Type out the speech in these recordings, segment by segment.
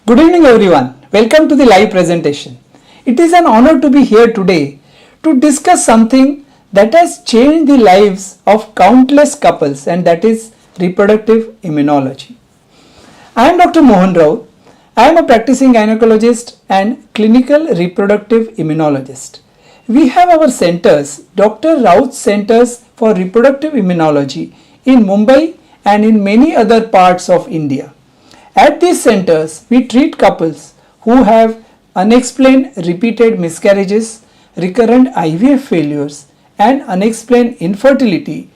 Good evening everyone. Welcome to the live presentation. It is an honor to be here today to discuss something that has changed the lives of countless couples, and that is reproductive immunology. I am Dr. Mohan Rao. I am a practicing gynecologist and clinical reproductive immunologist. We have our centers, Dr. Raut's Centers for Reproductive Immunology in Mumbai and in many other parts of India. At these centers, we treat couples who have unexplained repeated miscarriages, recurrent IVF failures, and unexplained infertility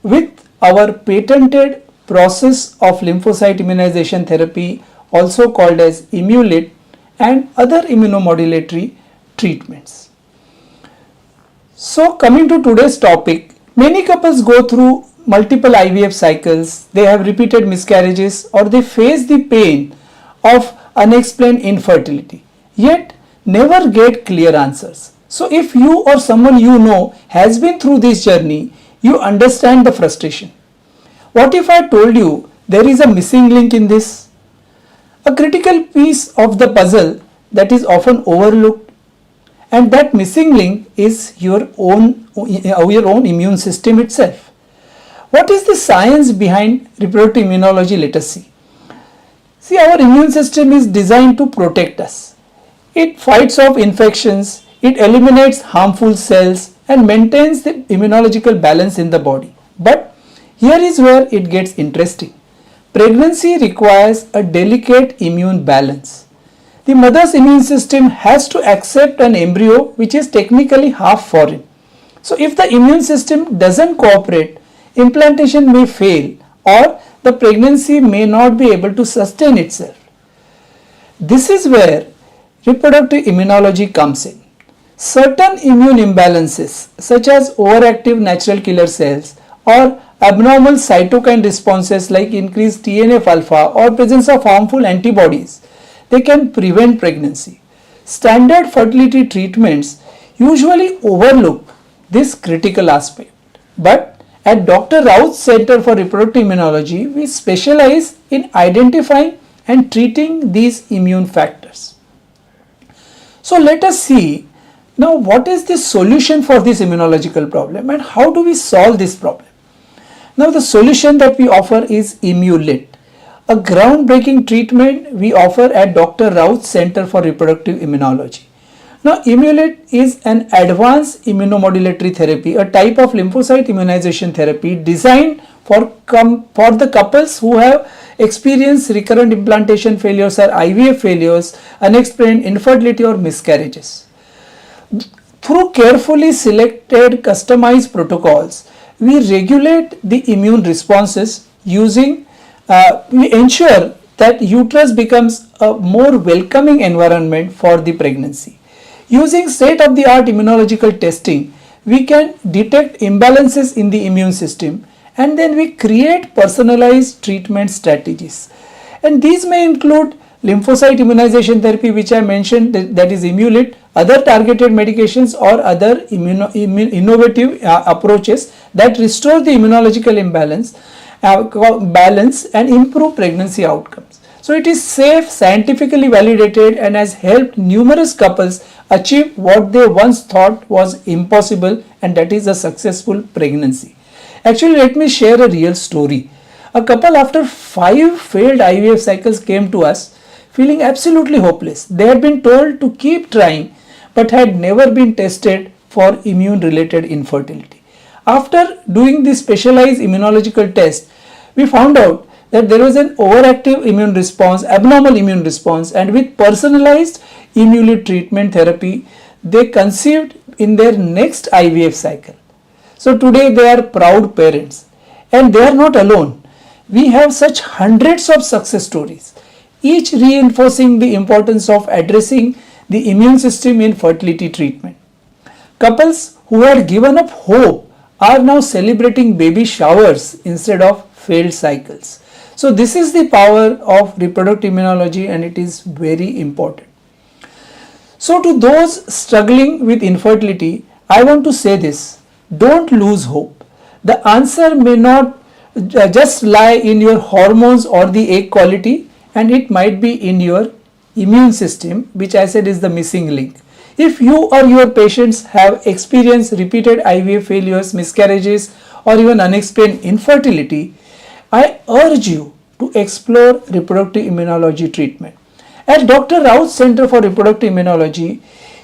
with our patented process of lymphocyte immunization therapy, also called as Immulit, and other immunomodulatory treatments. So, coming to today's topic, many couples go through multiple IVF cycles, they have repeated miscarriages, or they face the pain of unexplained infertility, yet never get clear answers. So if you or someone you know has been through this journey, you understand the frustration. What if I told you there is a missing link in this? A critical piece of the puzzle that is often overlooked, and that missing link is your own immune system itself. What is the science behind reproductive immunology? Let us see. See, our immune system is designed to protect us. It fights off infections, it eliminates harmful cells and maintains the immunological balance in the body. But here is where it gets interesting. Pregnancy requires a delicate immune balance. The mother's immune system has to accept an embryo which is technically half foreign. So if the immune system doesn't cooperate, implantation may fail or the pregnancy may not be able to sustain itself. This is where reproductive immunology comes in. Certain immune imbalances such as overactive natural killer cells or abnormal cytokine responses like increased TNF-alpha or presence of harmful antibodies, they can prevent pregnancy. Standard fertility treatments usually overlook this critical aspect, but at Dr. Raut's Center for Reproductive Immunology, we specialize in identifying and treating these immune factors. So let us see now what is the solution for this immunological problem and how do we solve this problem. Now the solution that we offer is Immulit, a groundbreaking treatment we offer at Dr. Raut's Center for Reproductive Immunology. Now, Immulit is an advanced immunomodulatory therapy, a type of lymphocyte immunization therapy designed for the couples who have experienced recurrent implantation failures or IVF failures, unexplained infertility or miscarriages. Through carefully selected customized protocols, we regulate the immune responses we ensure that uterus becomes a more welcoming environment for the pregnancy. Using state-of-the-art immunological testing, we can detect imbalances in the immune system and then we create personalized treatment strategies. And these may include lymphocyte immunization therapy, which I mentioned, that is Immulit, other targeted medications or other innovative approaches that restore the immunological balance and improve pregnancy outcomes. So it is safe, scientifically validated and has helped numerous couples achieve what they once thought was impossible, and that is a successful pregnancy. Actually, let me share a real story. A couple after 5 failed IVF cycles came to us feeling absolutely hopeless. They had been told to keep trying but had never been tested for immune related infertility. After doing this specialized immunological test, we found out that there was an overactive immune response, abnormal immune response, and with personalized Immulit treatment therapy, they conceived in their next IVF cycle. So today they are proud parents and they are not alone. We have such hundreds of success stories, each reinforcing the importance of addressing the immune system in fertility treatment. Couples who had given up hope are now celebrating baby showers instead of failed cycles. So this is the power of reproductive immunology and it is very important. So to those struggling with infertility, I want to say this: don't lose hope. The answer may not just lie in your hormones or the egg quality, and it might be in your immune system, which I said is the missing link. If you or your patients have experienced repeated IVF failures, miscarriages, or even unexplained infertility, I urge you to explore reproductive immunology treatment. At Dr. Rao's Center for Reproductive Immunology,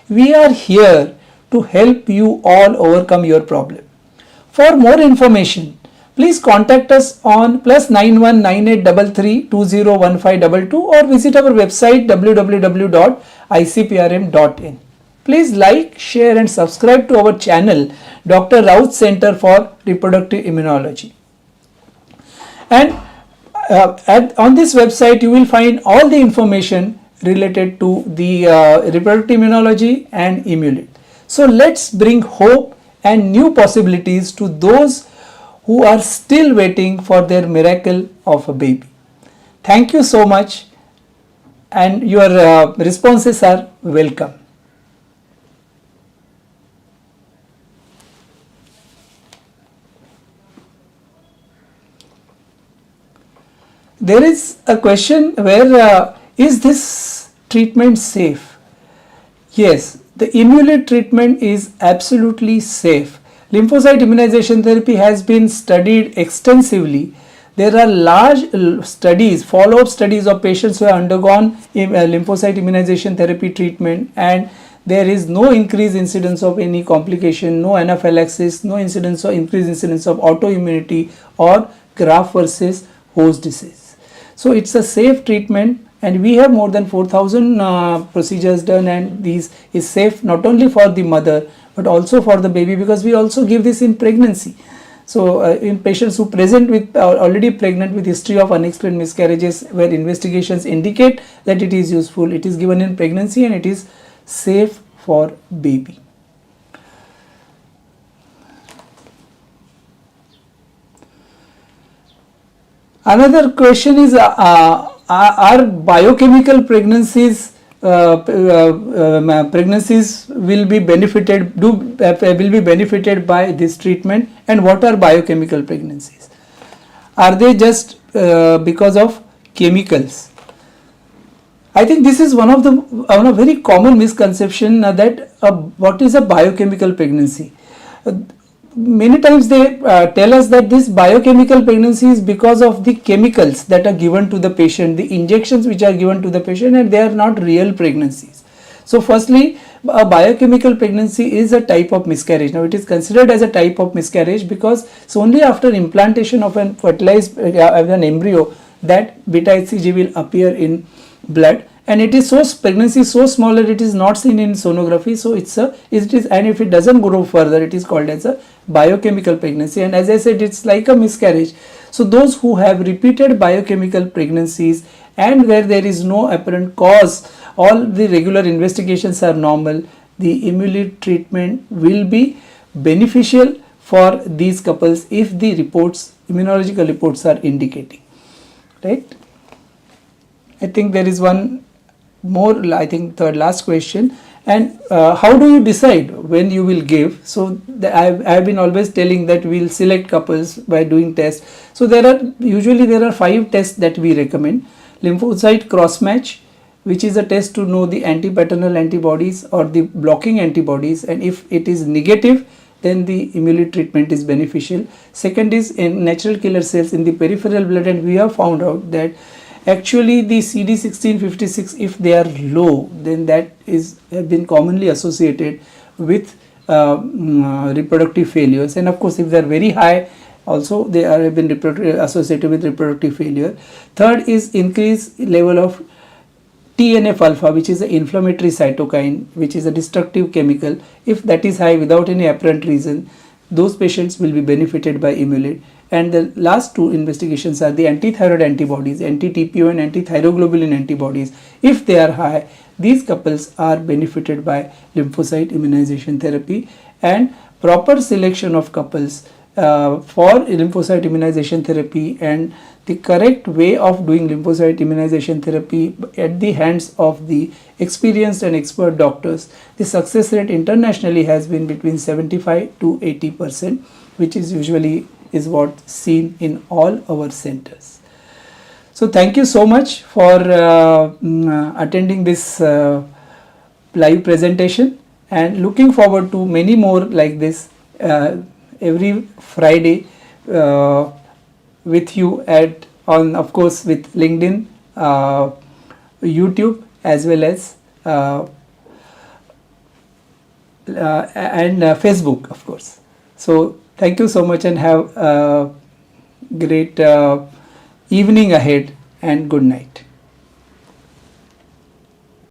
we are here to help you all overcome your problem. For more information, please contact us on +919833201522 or visit our website www.icprm.in. Please like, share and subscribe to our channel Dr. Rao's Center for Reproductive Immunology. And on this website you will find all the information related to the reproductive immunology and Immulit. So let's bring hope and new possibilities to those who are still waiting for their miracle of a baby. Thank you so much, and your responses are welcome. There is a question where is this treatment safe? Yes, the Immulit treatment is absolutely safe. Lymphocyte immunization therapy has been studied extensively. There are large studies, follow-up studies of patients who have undergone lymphocyte immunization therapy treatment, and there is no increased incidence of any complication, no anaphylaxis, no increased incidence of autoimmunity or graft versus host disease. So it's a safe treatment, and we have more than 4,000 procedures done, and this is safe not only for the mother but also for the baby, because we also give this in pregnancy. So in patients who present with already pregnant with history of unexplained miscarriages where investigations indicate that it is useful, it is given in pregnancy and it is safe for baby. Another question is, are biochemical pregnancies will be benefited by this treatment, and what are biochemical pregnancies? Are they just because of chemicals? I think this is one of a very common misconception that what is a biochemical pregnancy. Many times they tell us that this biochemical pregnancy is because of the chemicals that are given to the patient, the injections which are given to the patient, and they are not real pregnancies. So firstly, a biochemical pregnancy is a type of miscarriage. Now it is considered as a type of miscarriage because it's only after implantation of an fertilized an embryo that beta HCG will appear in blood, and it is pregnancy is so small that it is not seen in sonography. So and if it doesn't grow further, it is called as a biochemical pregnancy, and as I said, it's like a miscarriage. So those who have repeated biochemical pregnancies and where there is no apparent cause, all the regular investigations are normal, the Immulit treatment will be beneficial for these couples if the immunological reports are indicating, right? I think there is one more, third last question. And how do you decide when you will give? So I have been always telling that we will select couples by doing tests. So there are 5 tests that we recommend. Lymphocyte cross match, which is a test to know the anti-paternal antibodies or the blocking antibodies, and if it is negative, then the Immulit treatment is beneficial. Second is in natural killer cells in the peripheral blood, and we have found out that actually the CD1656, if they are low, then that have been commonly associated with reproductive failures, and of course if they are very high, also they have been associated with reproductive failure. Third is increased level of TNF alpha, which is an inflammatory cytokine, which is a destructive chemical. If that is high without any apparent reason, those patients will be benefited by Immulit. And the last 2 investigations are the antithyroid antibodies, anti-TPO and anti-thyroglobulin antibodies. If they are high, these couples are benefited by lymphocyte immunization therapy, and proper selection of couples for lymphocyte immunization therapy and the correct way of doing lymphocyte immunization therapy at the hands of the experienced and expert doctors, the success rate internationally has been between 75 to 80%, which is usually what seen in all our centers. So thank you so much for attending this live presentation, and looking forward to many more like this every Friday with you at on, of course, with LinkedIn, YouTube, as well as and Facebook, of course. So thank you so much, and have a great evening ahead, and good night.